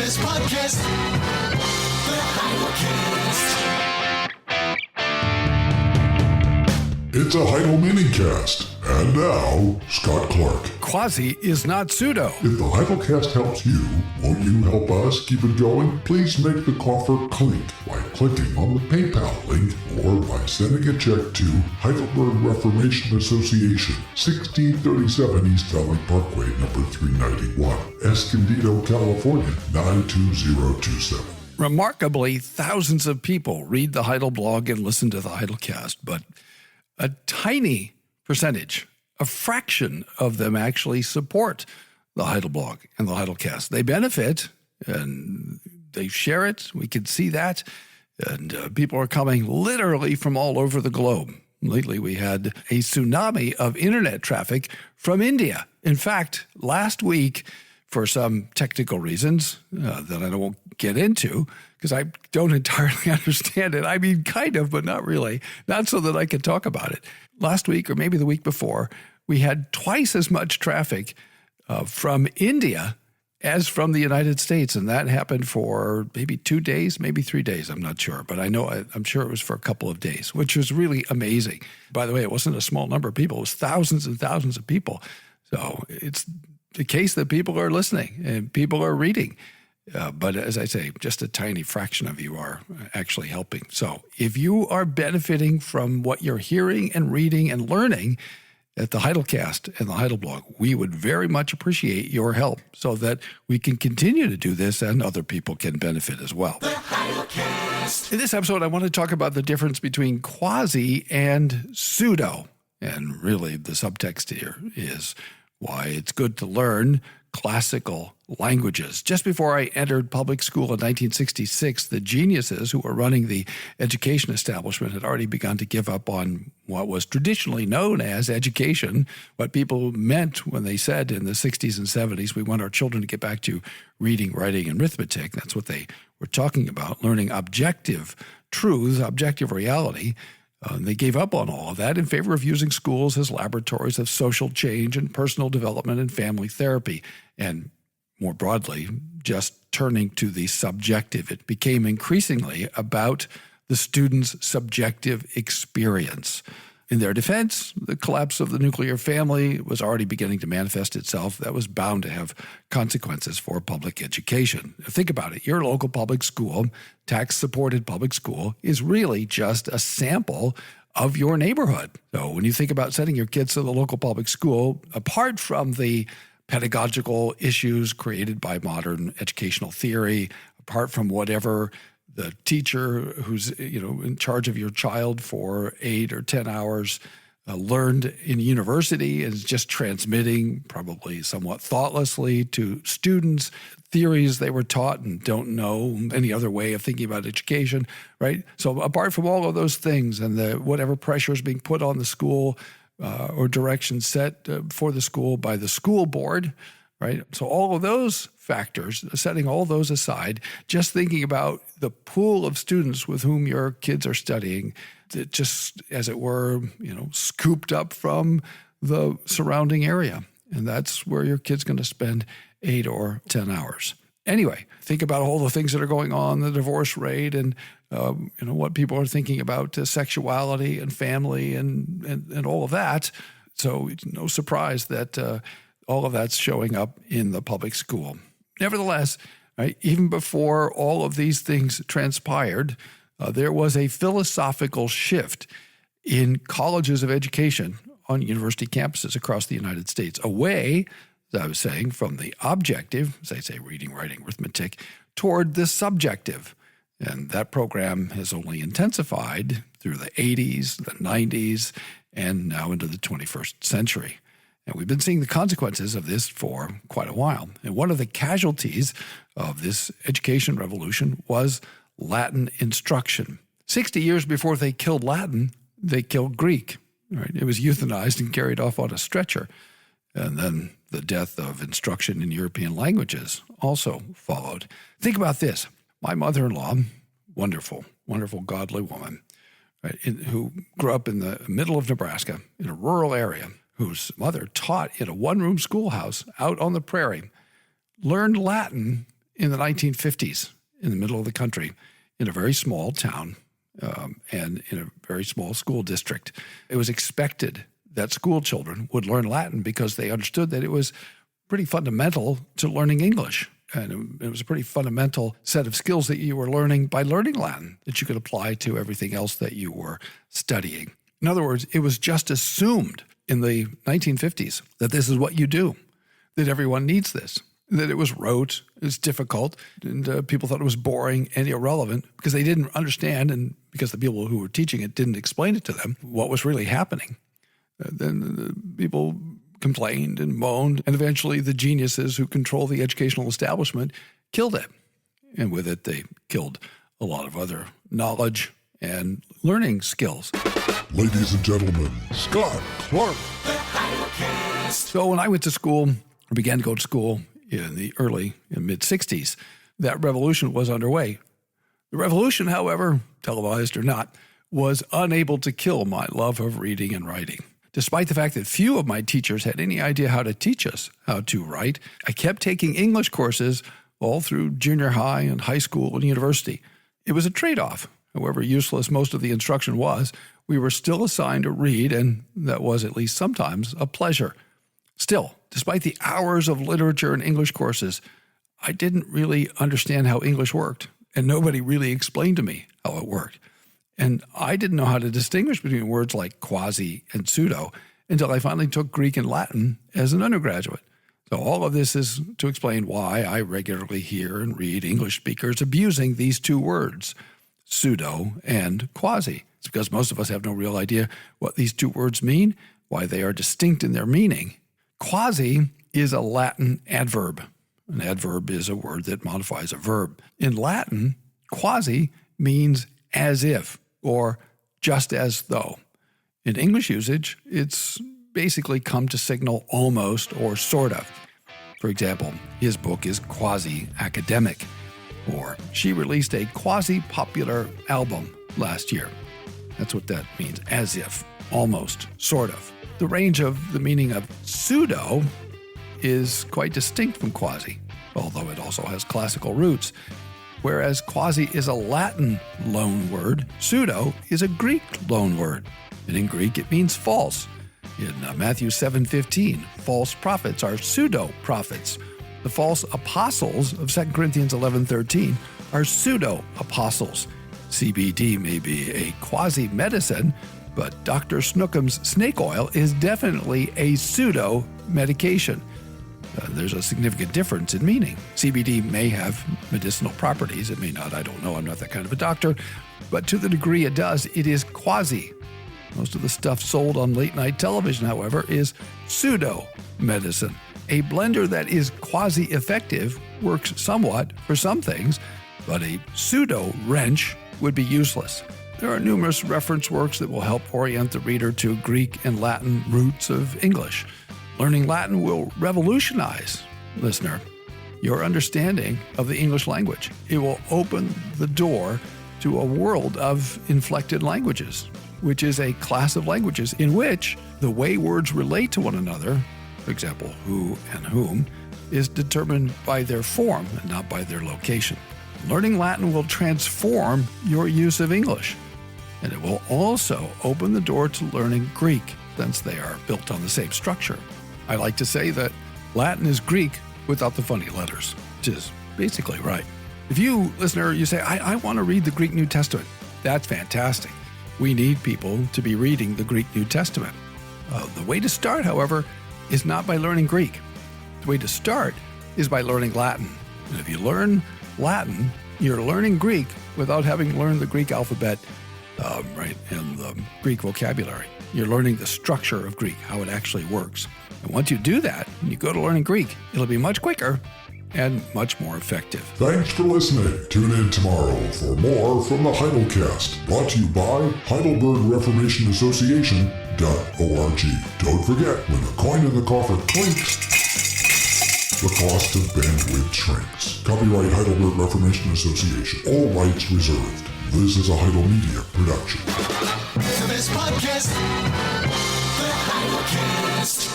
latest podcast, The Heidelcast. It's a Heidel minicast. And now, Scott Clark. Quasi is not pseudo. If the Heidelcast helps you, won't you help us keep it going? Please make the coffer clink by clicking on the PayPal link or by sending a check to Heidelberg Reformation Association, 1637 East Valley Parkway, number 391, Escondido, California, 92027. Remarkably, thousands of people read the Heidel blog and listen to the Heidelcast, but a tiny percentage, a fraction of them actually support the Heidel blog and the Heidelcast. They benefit and they share it. We can see that. And people are coming literally from all over the globe. Lately, we had a tsunami of internet traffic from India. In fact, last week, for some technical reasons that I won't get into, because I don't entirely understand it. I mean, kind of, but not really. Not so that I can talk about it. Last week, or maybe the week before, we had twice as much traffic from India as from the United States. And that happened for maybe 2 days, maybe 3 days. I'm not sure. But I'm sure it was for a couple of days, which was really amazing. By the way, it wasn't a small number of people. It was thousands and thousands of people. So it's the case that people are listening and people are reading. But as I say, just a tiny fraction of you are actually helping. So if you are benefiting from what you're hearing and reading and learning at the Heidelcast and the Heidel blog, we would very much appreciate your help so that we can continue to do this and other people can benefit as well. The Heidelcast. In this episode, I want to talk about the difference between Quasi and Pseudo. And really, the subtext here is why it's good to learn classical languages. Just before I entered public school in 1966, the geniuses who were running the education establishment had already begun to give up on what was traditionally known as education, what people meant when they said in the 60s and 70s, we want our children to get back to reading, writing, and arithmetic. That's what they were talking about, learning objective truths, objective reality. They gave up on all of that in favor of using schools as laboratories of social change and personal development and family therapy. And more broadly, just turning to the subjective. It became increasingly about the student's subjective experience. In their defense, the collapse of the nuclear family was already beginning to manifest itself. That was bound to have consequences for public education. Think about it. Your local public school, tax-supported public school, is really just a sample of your neighborhood. So when you think about sending your kids to the local public school, apart from the pedagogical issues created by modern educational theory, apart from whatever the teacher who's in charge of your child for 8 or 10 hours learned in university and is just transmitting, probably somewhat thoughtlessly, to students theories they were taught and don't know any other way of thinking about education, right? So apart from all of those things and whatever pressure is being put on the school or direction set for the school by the school board, right? So all of those factors, setting all those aside, just thinking about the pool of students with whom your kids are studying, just as it were, scooped up from the surrounding area. And that's where your kid's going to spend 8 or 10 hours. Anyway, think about all the things that are going on, the divorce rate and what people are thinking about sexuality and family and all of that. So it's no surprise that all of that's showing up in the public school. Nevertheless, right, even before all of these things transpired, there was a philosophical shift in colleges of education on university campuses across the United States, away, as I was saying, from the objective, as I say, reading, writing, arithmetic, toward the subjective. And that program has only intensified through the 80s, the 90s, and now into the 21st century. And we've been seeing the consequences of this for quite a while. And one of the casualties of this education revolution was Latin instruction. 60 years before they killed Latin, they killed Greek. Right? It was euthanized and carried off on a stretcher. And then the death of instruction in European languages also followed. Think about this. My mother-in-law, wonderful, wonderful, godly woman, right, who grew up in the middle of Nebraska in a rural area, whose mother taught in a one-room schoolhouse out on the prairie, learned Latin in the 1950s in the middle of the country in a very small town and in a very small school district. It was expected that school children would learn Latin because they understood that it was pretty fundamental to learning English. And it was a pretty fundamental set of skills that you were learning by learning Latin that you could apply to everything else that you were studying. In other words, it was just assumed in the 1950s that this is what you do, that everyone needs this, that it was rote, it was difficult, and people thought it was boring and irrelevant because they didn't understand, and because the people who were teaching it didn't explain it to them, what was really happening. Then the people complained and moaned, and eventually the geniuses who control the educational establishment killed it. And with it, they killed a lot of other knowledge and learning skills. Ladies and gentlemen, Scott Clark. So when I went to school, or began to go to school in the early and mid-'60s, that revolution was underway. The revolution, however, televised or not, was unable to kill my love of reading and writing. Despite the fact that few of my teachers had any idea how to teach us how to write, I kept taking English courses all through junior high and high school and university. It was a trade-off. However useless most of the instruction was, we were still assigned to read, and that was at least sometimes a pleasure. Still, despite the hours of literature and English courses, I didn't really understand how English worked, and nobody really explained to me how it worked. And I didn't know how to distinguish between words like quasi and pseudo until I finally took Greek and Latin as an undergraduate. So all of this is to explain why I regularly hear and read English speakers abusing these two words, pseudo and quasi. It's because most of us have no real idea what these two words mean, why they are distinct in their meaning. Quasi is a Latin adverb. An adverb is a word that modifies a verb. In Latin, quasi means as if, or just as though. In English usage, it's basically come to signal almost or sort of. For example, his book is quasi-academic, or she released a quasi-popular album last year. That's what that means, as if, almost, sort of. The range of the meaning of pseudo is quite distinct from quasi, although it also has classical roots. Whereas quasi is a Latin loan word, pseudo is a Greek loan word. And in Greek, it means false. In Matthew 7:15, false prophets are pseudo-prophets. The false apostles of 2 Corinthians 11:13 are pseudo-apostles. CBD may be a quasi-medicine, but Dr. Snookham's snake oil is definitely a pseudo-medication. There's a significant difference in meaning. CBD may have medicinal properties. It may not. I don't know. I'm not that kind of a doctor. But to the degree it does, it is quasi. Most of the stuff sold on late-night television, however, is pseudo-medicine. A blender that is quasi-effective works somewhat for some things, but a pseudo-wrench would be useless. There are numerous reference works that will help orient the reader to Greek and Latin roots of English. Learning Latin will revolutionize, listener, your understanding of the English language. It will open the door to a world of inflected languages, which is a class of languages in which the way words relate to one another, for example, who and whom, is determined by their form and not by their location. Learning Latin will transform your use of English, and it will also open the door to learning Greek, since they are built on the same structure. I like to say that Latin is Greek without the funny letters, which is basically right. If you, listener, you say, I want to read the Greek New Testament, that's fantastic. We need people to be reading the Greek New Testament. The way to start, however, is not by learning Greek. The way to start is by learning Latin. And if you learn Latin, you're learning Greek without having learned the Greek alphabet, and the Greek vocabulary. You're learning the structure of Greek, how it actually works. And once you do that, and you go to learning Greek, it'll be much quicker and much more effective. Thanks for listening. Tune in tomorrow for more from the Heidelcast, brought to you by HeidelbergReformationAssociation.org. Don't forget, when the coin in the coffer clinks, the cost of bandwidth shrinks. Copyright Heidelberg Reformation Association. All rights reserved. This is a Heidel Media production. The best podcast, the Heidelcast.